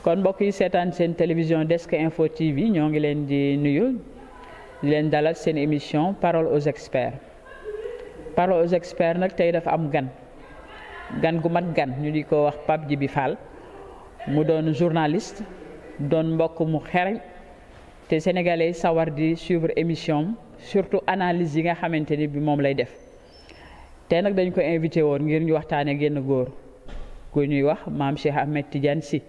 kon mbokk yi seetaan seen télévision Desk Info TV ñoo ngi leen di nuyu di leen dalal seen émission parole aux experts parole aux experts nag tey dafa am gan gu mat gan ñu di ko wax Pape Djiby Fall mu doon journaliste doon mbokk mu xereñ te sénégalais sawar di suivre émission surtout analyse yi nga xamante ni bi moom lay def tey nag dañ ko invité woon ngir ñu waxtaanee génn góor gu ñuy wax maam Cheikh Ahmed Tidiane Sy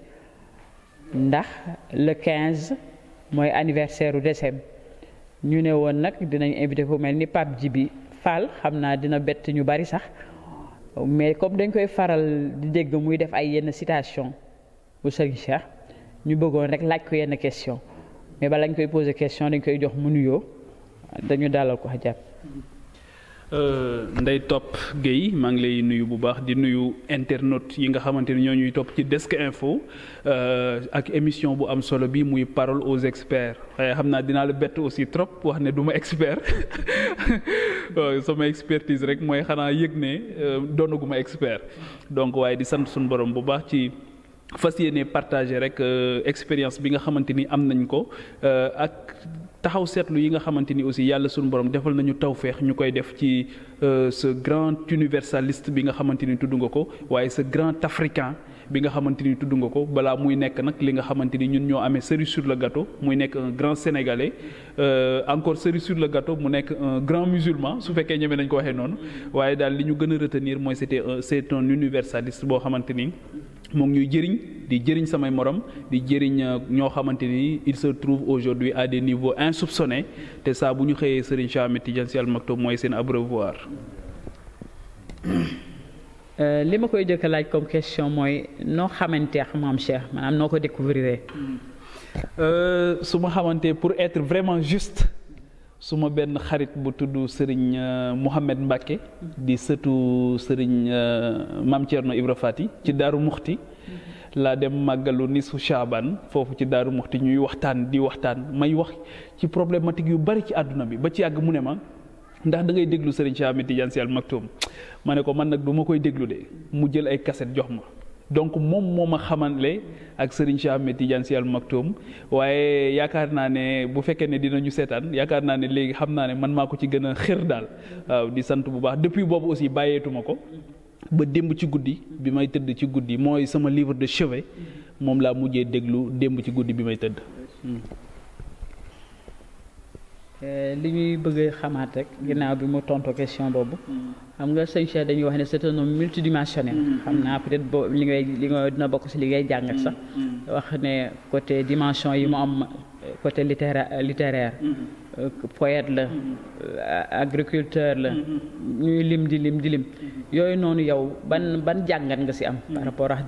ndax le 15 mooy anniversaire u décès ñu ne woon nag dinañ invité fu mel ni Pape Djiby Fall xam naa dina bett ñu bari sax mais comme dañ koy faral di dégg muy def ay yenn citation bu Serigne Cheikh ñu bëggoon rek laaj ko yenn question mais bala ñu koy poser question dañ koy jox mu nuyoo dañu dalal ko xajaat Ndeye Top Guèye maa ngi lay nuyu bu baax di nuyu internautes yi nga xamante ni ñoo ñuy topp ci Desk Info ak émission bu am solo bi muy parole aux experts waaye xam naa dinaa la bett aussi trop wax ne du ma expert sama expertise rek mooy xanaa yëg ne doonaguma expert donc waaye di sant suñu borom bu baax ci fas yéene partager rek expérience bi nga xamante ni am nañ ko ak taxaw seetlu yi nga xamante ni aussi yàlla suñu borom defal nañu tawféex ñu koy def ci ce grand universaliste bi nga xamante ni tudd nga ko waaye ce grand africain bi nga xamante ni tudd nga ko balaa muy nekk nag li nga xamante ni ñun ñoo amee cerise sur le gâteau muy nekk un grand sénégalais encore cerise sur le gâteau mu nekk un grand musulman su fekkee ñeme nañ ko waxee noonu waaye daal li ñu gën a retenir mooy c'est un universaliste boo xamante ni moo ngi ñuy jëriñ di jëriñ samay morom di jëriñ ñoo xamante ni il se trouve aujourd'hui à des niveaux insoupçonnés te saa bu ñu xëyee Serigne Cheikh Ahmed Tidiane Sy Al Maktoum mooy seen abreuvoir. li ma koy jëkk laaj comme question mooy noo xamante ak maam Cheikh maanaam noo ko découvrir. su ma xamante pour être vraiment juste suma benn xarit bu tudd Serigne Mouhamed Mbacke di sëtu Serigne Mame Thierno Ibra Fati ci Daaru Muxti laa dem màggalu Nisfu Chaaban foofu ci Daaru Muxti ñuy waxtaan di waxtaan may wax ci problématique yu bari ci àdduna bi ba ci yàgg mu ne ma ndax da ngay déglu Serigne Cheikh Ahmed Tidiane Sy Al Maktoum ma ne ko man nag du ma koy déglu de mu jël ay cassette jox ma donc moom moo ma xamale ak Serigne Cheikh Ahmed Tidiane Sy Al Maktoum waaye yaakaar naa ne bu fekkee ne dinañu seetaan yaakaar naa ne léegi xam naa ne man maa ko ci gën a xër daal waaw di sant bu baax depuis boobu aussi bàyyeetuma ko ba démb ci guddi bi may tëdd ci guddi mooy sama livre de chevet moom laa mujjee déglu démb ci guddi bi may tëdd. li ñuy bëgg xamaat rek ginnaaw bi mu tontu question boobu xam nga sëñ Cheikh dañuy wax ne c'est un homme multidimensionnel xam naa peut-être boo li nga dina bokk ci li ngay jàngat sax wax ne côté dimension yi mu am côté littéraire poète la agriculteur la ñuy lim di lim yooyu noonu yow ban jàngat nga ci am par rapport ak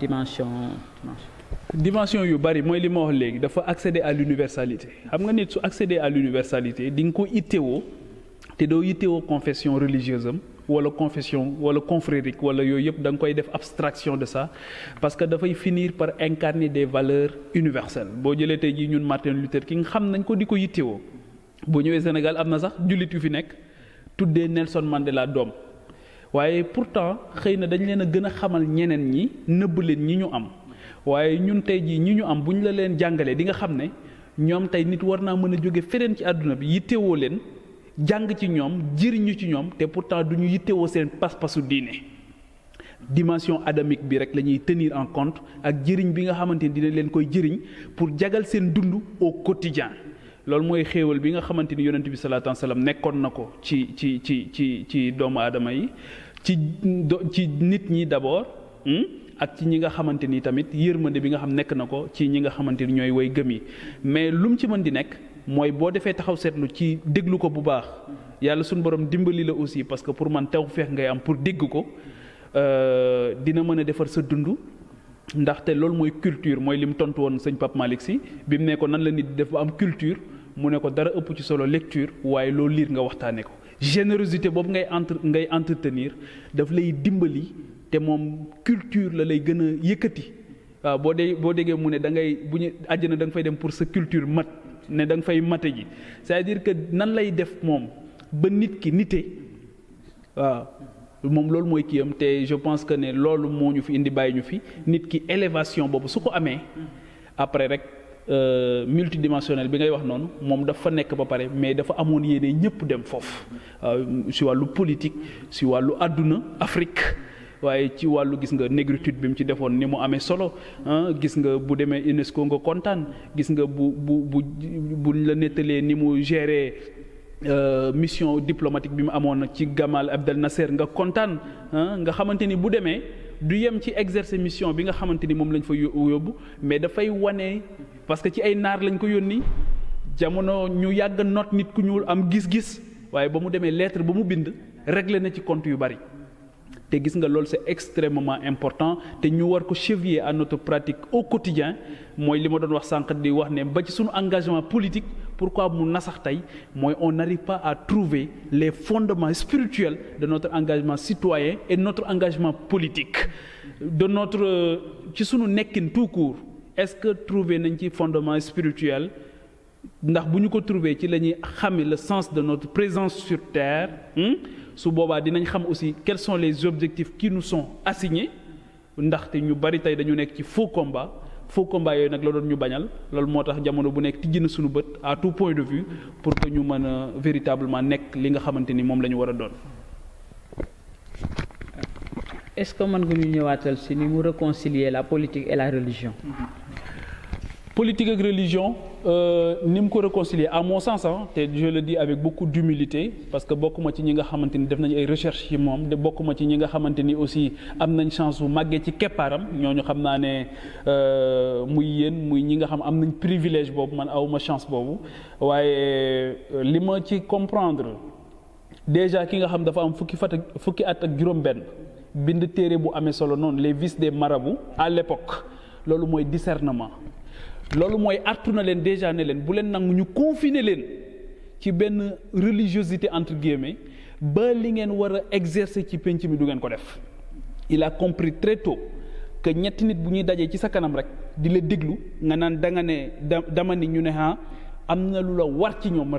dimension yu bari mooy li ma wax léegi dafa accéder à l'universalité xam nga nit su accéder à l'universalité di nga ko ittewoo te doo ittewoo confession religieuse am wala confession wala confrérique wala yooyu yëpp da nga koy def abstraction de ça parce que dafay finir par incarner des valeurs universelles boo jëlee tey jii ñun Martin Luther King xam nañ ko di ko yittewoo boo ñëwee Sénégal am na sax jullit yu fi nekk tuddee Nelson Mandela doom waaye pourtant xëy na dañ leen a gën a xamal ñeneen ñi nëbb leen ñi ñu am waaye ñun tey jii ñi ñu am bu ñu la leen jàngalee di nga xam ne ñoom tey nit war naa mën a jóge feneen ci àdduna bi yittewoo leen jàng ci ñoom jëriñu ci ñoom te pourtant du ñu yittewoo seen pas-pasu diine dimension adamique bi rek la ñuy tenir en compte ak jëriñ bi nga xamante ni dina leen koy jëriñ pour jagal seen dund au quotidien loolu mooy xéewal bi nga xamante ni yonent bi salaatu salaam nekkoon na ko ci doomu aadama yi ci nit ñi d'abord ak ci ñi nga xamante ni tamit yërmande bi nga xam nekk na ko ci ñi nga xamante ni ñooy way gëm yi mais lu mu ci mën di nekk mooy boo defee taxaw seetlu ci déglu ko bu baax yàlla suñu borom dimbali la aussi parce que pour man tawfeex ngay am pour dégg ko dina mën a defar sa dund ndaxte loolu mooy culture mooy li mu tontu woon sëñ Pape Malick Sy bi mu ne ko nan la nit def ba am culture mu ne ko dara ëpp ci solo lecture waaye loo liir nga waxtaane ko générosité boobu ngay entretenir daf lay dimbali te moom culture la lay gën a yëkkati waaw boo déggee mu ne da ngay bu ñu àjjana da nga fay dem pour sa culture mat ne da nga fay mate ji c'est-à-dire que nan lay def moom ba nit ki nite waaw moom loolu mooy kii am te je pense que ne loolu moo ñu fi indi bàyyi ñu fi nit ki élévation boobu su ko amee après rek multidimensionnel bi ngay wax noonu moom dafa nekk ba pare mais dafa amoon yéene ñëpp dem foofu si wàllu politique si wàllu àdduna Afrique waaye ci wàllu gis nga négritude bi mu ci defoon ni mu amee solo gis nga bu demee UNESCO nga kontaan gis nga buñ la nettalee ni mu gérer mission diplomatique bi mu amoon ci Gamal Abdel Nasser nga kontaan nga xamante ni bu demee du yem ci exercer mission bi nga xamante ni moom lañ fa yóbbu mais dafay wane parce que ci ay naar lañ ko yónni jamono ñu yàgg noot nit ku ñuul am gis-gis waaye ba mu demee lettre ba mu bind réglé na ci compte yu bari te gis nga loolu c'est extrêmement important te ñu war ko cheviller à notre pratique au quotidien mooy li ma doon wax sànq di wax ne ba ci suñu engagement politique pourquoi mu nasax tey mooy on n'arrive pas à trouver les fondements spirituels de notre engagement citoyen et de notre engagement politique de notre ci sunu nekkin tout court est-ce que trouver nañ ci fondement spirituel ndax bu ñu ko trouver ci la ñuy xame le sens de notre présence sur terre su boobaa dinañ xam aussi quels sont les objectifs qui nous sont assignés ndaxte ñu bari tey dañu nekk ci faux combat yooyu nag la doon ñu bañal loolu moo tax jamono bu nekk tijji na suñu bët à tout point de vue pour que ñu mën a véritablement nekk li nga xamante ni moom la ñu war a doon. Est-ce que mën nga ñu ñëwaatal si ni mu réconcilier la politique et la religion. Politique ak religion ni mu ko réconcilier à mon sens te je le dis avec beaucoup d'humilité parce que bokkuma ci ñi nga xamante ni def nañu ay recherches ci moom de bokkuma ci ñi nga xamante ni aussi am nañ chance bu màggee ci keppaaram ñooñu xam naa ne muy yéen muy ñi nga xam am nañ privilège boobu man awuma chance boobu waaye li ma ci comprendre déjà ki nga xam dafa am fukki at ak juróom-benn bind téere bu amee solo noonu les vices des marabouts à l'époque loolu mooy discernement. loolu mooy artu na leen déjà ne leen bu leen nangu ñu confiner leen ci benn religiosité entre guillemets ba li ngeen war a exercer ci penc mi du ngeen ko def il a compris très tôt que ñetti nit bu ñuy dajee ci sa kanam rek di la déglu nga naan da nga ne dama ni ñu ne am na lu la war ci ñoom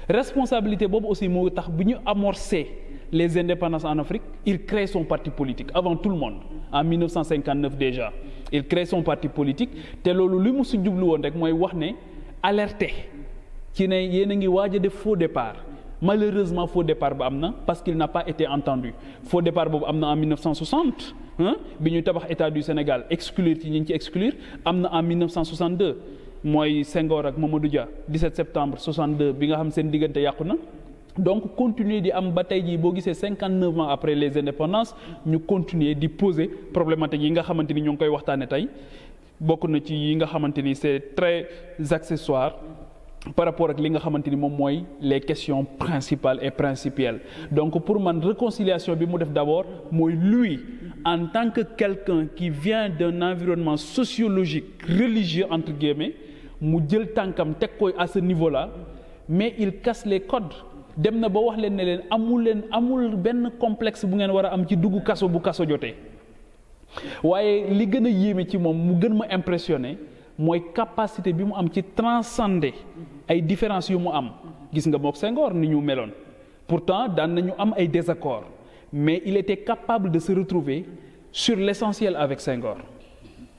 responsabilité boobu aussi moo tax bu ñu amorcé les indépendances en Afrique il crée son parti politique avant tout le monde en 1959 déjà il crée son parti politique te loolu li mu si jublu woon rek mooy wax ne alerté ci ne yéen a ngi waaj a def faux départ malheureusement faux départ ba am na parce qu'il n'a pas été entendu faux départ boobu am na en 1960 bi ñuy tabax état du Sénégal exclure ci ñi ñu ci exclure am na en 1962 mooy Senghor ak Mamadou Dia 17 septembre 62 bi nga xam seen diggante yàqu na donc continuer di am ba tey jii boo gisee 59 ans après les indépendances ñu continuer di poser problématique yi nga xamante ni ñoo ngi koy waxtaane tey bokk na ci yi nga xamante ni c'est très accessoire par rapport ak li nga xamante ni moom mooy les questions principales et principielles donc pour man réconciliation bi mu def d'abord mooy lui en tant que quelqu'un qui vient d'un environnement sociologique religieux entre guillemets mu jël tànkam teg koy à ce niveau-là mais il casse les codes dem na ba wax leen ne leen amul benn complexe bu ngeen war a am ci dugg kaso bu kaso jotee waaye li gën a yéeme ci moom mu gën ma impressionné mooy capacité bi mu am ci transcender ay différences yu mu am gis nga mook Senghor ni ñu meloon pourtant daan nañu am ay désaccords mais il était capable de se retrouver sur l'essentiel avec Senghor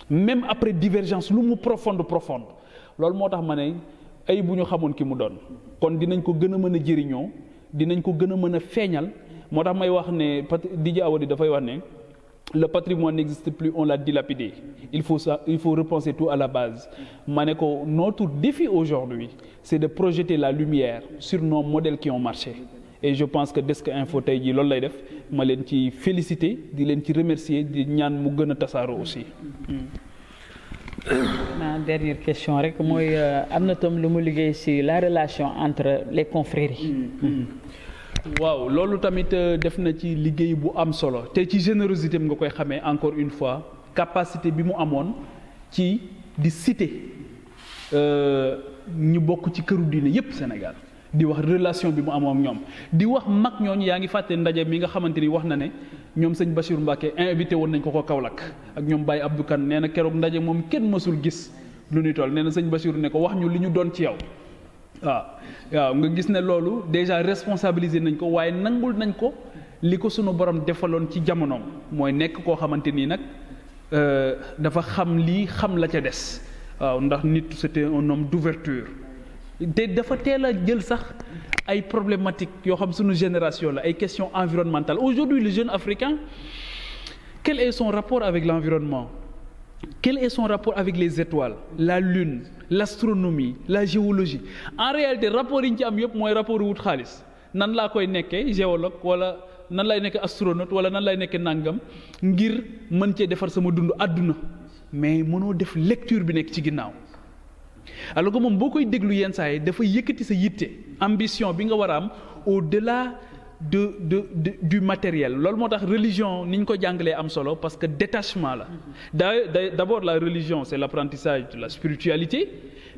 même après divergence lu mu profonde loolu moo tax ma ne ay bu ñu xamoon ki mu doon kon dinañ ko gën a mën a jëriñoo dinañ ko gën a mën a feeñal moo tax may wax ne Didier Awadi dafay wax ne le patrimoine n'existe plus on l'a dilapidé il faut repenser tout à la base ma ne ko notre défi aujourd'hui c'est de projeter la lumière sur nos modèles qui ont marché et je pense que Desk Info tey jii loolu lay def ma leen ci féliciter di leen ci remercier di ñaan mu gën a tasaaroo aussi. ma dernière question rek mooy am na tam lu mu liggéey ci la relation entre les confréries. waaw loolu tamit def na ci liggéey bu am solo te ci générosité bi nga koy xamee encore une fois capacité bi mu amoon ci di citer ñu bokk ci këru diine yépp Sénégal di wax relation bi mu amoon ak ñoom di wax mag ñooñu yaa ngi fàtte ndaje mi nga xamante ni wax na ne ñoom sëñ Bachir Mbacké invité woon nañ ko Kaolack ak ñoom Baye Abdou Kane nee na keroog ndaje moom kenn mësul gis lu ñuy toll nee na sëñ Bachir ne ko wax ñu li ñu doon ci yow waaw nga gis ne loolu déjà responsabiliser nañ ko waaye nangul nañ ko li ko sunu borom defaloon ci jamonoom mooy nekk koo xamante nii nag dafa xam lii xam la ca des waaw ndax nit c'était un homme d'ouverture te dafa teel a jël sax ay problématiques yoo xam suñu génération la ay questions environnementales aujourd'hui le jeune africain quel est son rapport avec l'environnement? Quel est son rapport avec les étoiles, la lune, l'astronomie, la géologie? En réalité rapport yi ñu ci am yëpp mooy rapport wut xaalis nan laa koy nekkee géologue wala nan lay nekkee astronaute wala nan lay nekkee nangam ngir mën cee defar sama dund àdduna mais mënoo def lecture bi nekk ci ginnaaw. alors que moom boo koy déglu yenn saa yi dafa yëkkati sa yitte ambition bi nga war a am au-delà du matériel loolu moo tax religion ni ñu ko jàngalee am solo parce que détachement la d'abord la religion c'est l'apprentissage de la spiritualité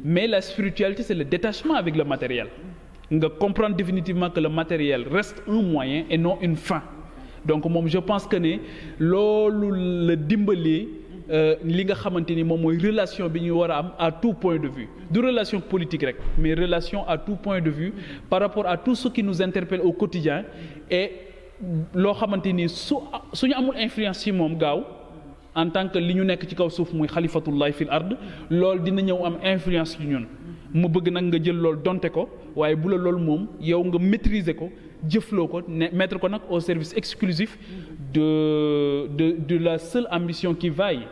mais la spiritualité c'est le détachement avec le matériel nga comprendre définitivement que le matériel reste un moyen et non une fin donc moom je pense que ne loolu la dimbalee li nga xamante ni moom mooy relation bi ñu war a am à tout point de vue du relation politique rek mais relation à tout point de vue par rapport à tout ce qui nous interpelle au quotidien et loo xamante ni suñu amul influence ci moom gaaw en tant que li ñu nekk ci kaw suuf muy xalifatullahi fil ard loolu dina ñëw am influence ci ñun mu bëgg nag nga jël loolu donte ko waaye bu la loolu moom yow nga maîtriser ko jëfloo ko ne mettre ko nag au service exclusif de la seule ambition qui vaille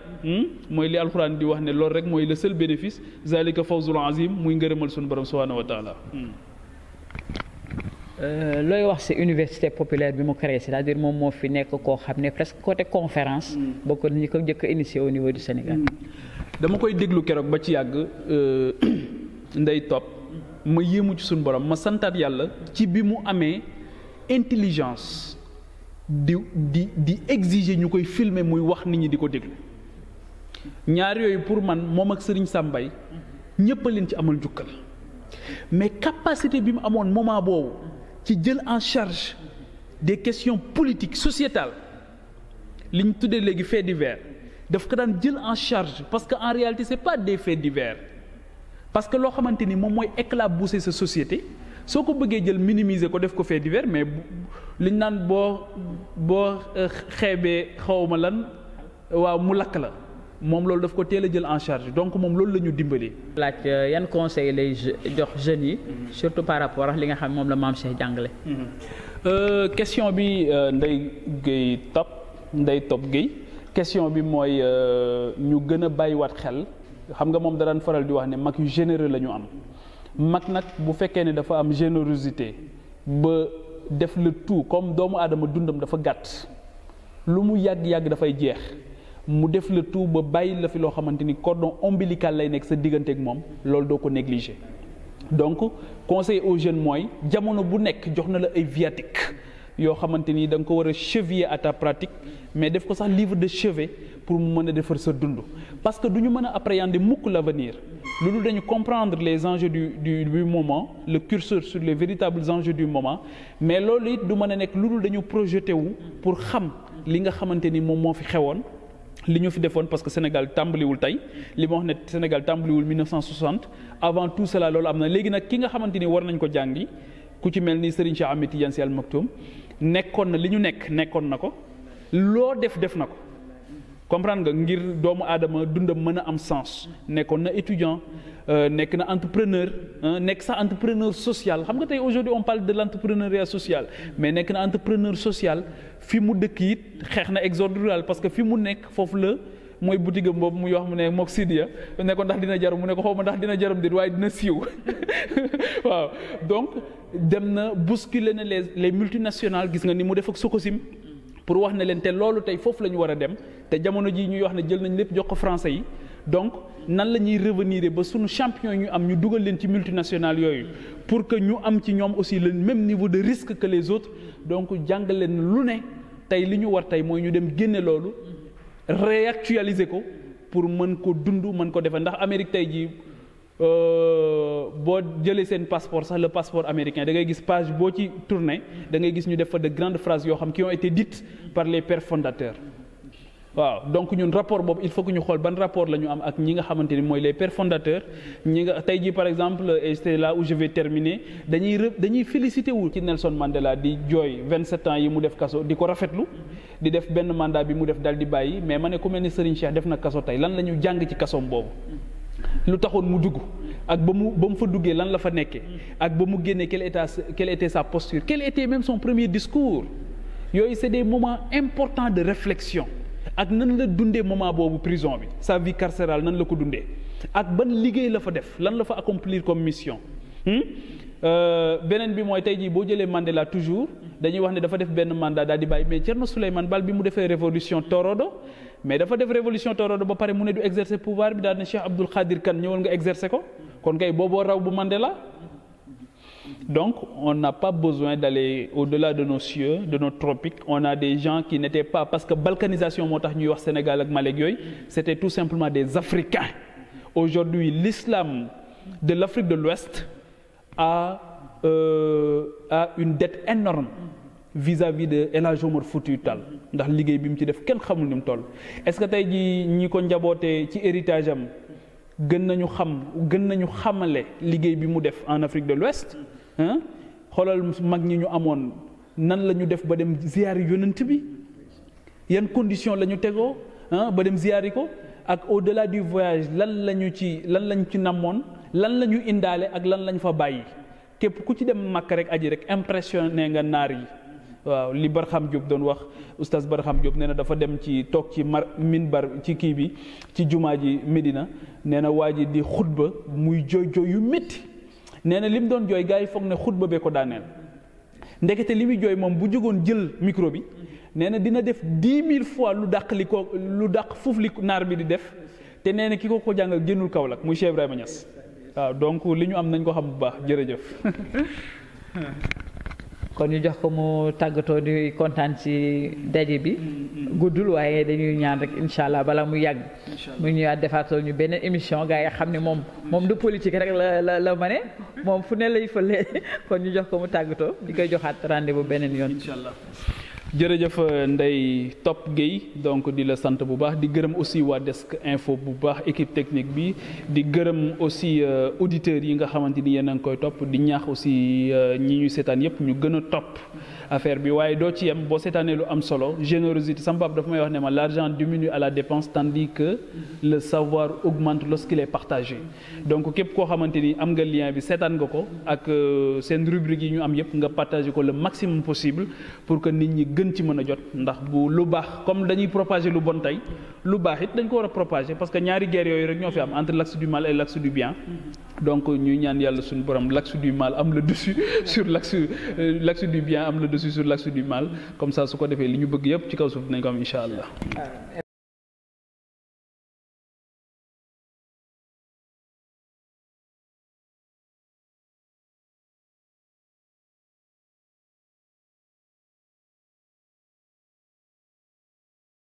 mooy li alxuraan di wax ne loolu rek mooy le seul bénéfice zalika fawzul azim muy ngërëmal suñu borom subhanahu wa taala. looy wax ci université populaire bi mu créé c'est-à-dire moom moo fi nekk koo xam ne presque côté conférence. bokk na ñi ko njëkk a initié au niveau du Sénégal. dama koy déglu keroog ba ci yàgg ndey topp ma yéemu ci suñu borom ma santaat yàlla ci bi mu amee intelligence di exiger ñu koy filmer muy wax nit ñi di ko déglu ñaar yooyu pour man moom ak Serigne Sambay ñëpp a leen ci amal njukkal mais capacité bi mu amoon moment boobu ci jël en charge des questions politiques sociétales li ñu tuddee léegi faits divers daf ko daan jël en charge parce que en réalité c'est pas des faits divers parce que loo xamante ni moom mooy éclabousser sa société soo ko bëggee jël minimiser ko def ko fait divers mais liñ naan boo xeebee xawma lan waaw mu lakk la moom loolu daf ko teel a jël en charge donc moom loolu la ñu dimbali. laaj yan conseil lay jox jeunes yi surtout par rapport ak li nga xam moom la Mame Cheikh jàngale. question bi Ndeye Top Guèye question bi mooy ñu gën a bàyyiwaat xel xam nga moom da daan faral di wax ne mag yu généreux la ñu am. mag nag bu fekkee ne dafa am générosité ba def le tout comme doomu aadama dundam dafa gàtt lu mu yàgg-yàgg dafay jeex mu def le tout ba bàyyi la fi loo xamante ni cordon ombilical lay nekk sa diggante ak moom loolu doo ko négliger donc conseil aux jeunes mooy jamono bu nekk jox na la ay viatique yoo xamante ni da nga ko war a cheviller à ta pratique mais def ko sax livre de chevet pour mu mën a defar sa dund parce que du ñu mën a appréhender mukk l'avenir loolu dañu comprendre les enjeux du moment le curseur sur les véritables enjeux du moment mais loolu it du mën a nekk loolu dañu projeté wu pour xam li nga xamante ni moom moo fi xewoon li ñu fi defoon parce que Sénégal tàmbaliwul tey li ma wax ne Sénégal tàmbaliwul 1960 avant tout cela loolu am na léegi nag ki nga xamante ni war nañ ko jàngi ku ci mel ni Serigne Cheikh Ahmed Tidiane Sy Al Maktoum nekkoon na li ñu nekkoon na ko loo def na ko comprendre nga ngir doomu aadama dundam mën a am sens nekkoon na étudiant nekk na entrepreneur nekk sax entrepreneur social xam nga tey aujourd'hui on parle de l'entrepreneuriat social mais nekk na entrepreneur social fi mu dëkk it xeex na exode rural parce que fi mu nekk foofu la mooy boutique am boobu muy wax mu ne mook Sidia ne ko ndax dina jarum mu ne ko xaw ma ndax dina jarum dit waaye dina siiw waaw donc dem na bousculer na les multinationales gis nga ni mu def ak Sococim pour wax ne leen te loolu tey foofu la ñu war a dem te jamono ji ñuy wax ne jël nañ lépp jox ko français yi donc nan la ñuy revenir ba sunu champion ñu am ñu dugal leen ci multinationales yooyu pour que ñu am ci ñoom aussi le même niveau de risque que les autres donc jàngal leen lu ne tey li ñu war tey mooy ñu dem génne loolu réactualiser ko pour mën ko dund mën ko defee ndax Amérique tey jii boo jëlee seen passeport sax le passeport américain da ngay gis page boo ci tourné da ngay gis ñu def fa de grandes phrases yoo xam qui ont été dites par les pères fondateurs waaw donc ñun rapport boobu il faut que ñu xool ban rapport la ñu am ak ñi nga xamante ni mooy les pères fondateurs ñi nga tey jii par exemple et c'est là où je vais terminer dañuy félicité wu ci Nelson Mandela di jooy 27 ans yi mu def kaso di ko rafetlu di def benn mandat bi mu def daal di bàyyi mais ma ne ku mel ni Serigne Cheikh def na kaso tey lan la ñu jàng ci kasoom boobu lu taxoon mu dugg ak ba mu fa duggee lan la fa nekkee ak ba mu génnee quelle était sa posture quel était même son premier discours yooyu c'est des moments importants de réflexion ak nan la dundee moment boobu prison bi sa vie carcérale nan la ko dundee ak ban liggéey la fa def lan la fa accomplir comme mission beneen bi mooy tey jii boo jëlee Mandela toujours dañuy wax ne dafa def benn mandat daal di bàyyi mais Thierno Souleymane Baal bi mu defee révolution Torodo mais dafa def révolution Torodo ba pare mu ne du exercer pouvoir bi daal ne Cheikh Abdoul Khadir Kane ñëwal nga exercer ko kon kay booboo raw bu Mandela. Donc, on n'a pas besoin d'aller au-delà de nos cieux, de nos tropiques. On a des gens qui n'étaient pas... Parce que balkanisation, moo tax ñuy wax Sénégal ak Mali ak yooyu, c'était tout simplement des Africains. Aujourd'hui, l'islam de l'Afrique de l'Ouest a une dette énorme vis-à-vis de El Hadj Omar Foutiyou Tall ndax liggéey bi mu ci def kenn xamul ni mu toll. Est-ce que tey jii ñi ko njabootee ci héritage am gën nañu xamale liggéey bi mu def en Afrique de l'Ouest xoolal mag ñi ñu amoon nan la ñu def ba dem ziyaari yonent bi yan condition la ñu tegoo ba dem ziyaari ko ak au-delà du voyage lan lañ ci namoon lan la ñu indaale ak lan lañ fa bàyyi képp ku ci dem Makka rek aji rek impressionné nga naar yi waaw li Barham Diop doon wax oustaz Barham Diop nee na dafa dem ci toog ci minbar ci kii bi ci jumaa ji Médina nee na waa ji di xutba muy jooy yu métti nee na li mu doon jooy gars yi foog ne xutba bee ko daaneel ndekete li muy jooy moom bu jógoon jël micro bi nee na dina def 10 000 fois lu dàq fuuf li naar bi di def te nee na ki ko jàngal génnul Kaolack muy Cheikh Ibrahima Niass waaw donc li ñu am nañ ko xam bu baax jërëjëf. kon ñu jox ko mu tàggatoo di kontaan ci daje bi guddul waaye dañuy ñaan rek incha allah bala mu yàgg mu ñëwaat defaatoo ñu beneen émission gars yi xam ne moom du politique rek la ma ne moom fu ne lay fële kon ñu jox ko mu tàggatoo di koy joxaat rendez-vous beneen yoon incha allah. jërëjëf Ndeye Top Guèye donc di la sant bu baax di gërëm aussi waa Desk Info bu baax équipe technique bi di gërëm aussi auditeurs yi nga xamante ni yéen a ngi koy topp di ñaax aussi ñi ñu seetaan yépp ñu gën a topp affaire bi waaye doo ci yem boo seetaanee lu am solo générosité sama papa dafa may wax ne ma l'argent diminue à la dépense tandis que le savoir augmente lorsqu'il est partagé donc képp koo xamante ni am nga lien bi seetaan nga ko ak seen rubrique yi ñu am yépp nga partagé ko le maximum possible pour que nit ñi gën ci mën a jot ndax bu lu baax comme dañuy propager lu bon tey lu baax it dañ ko war a propager parce que ñaari guerre yooyu rek ñoo fi am entre l'axe du mal et l'axe du bien donc ñuy ñaan yàlla suñu borom l'axe du mal am le dessus sur l'axe du bien am le dessus sur l'axe du mal comme ça su ko defee li ñu bëgg yépp ci kaw suuf dinañ ko am incha allah.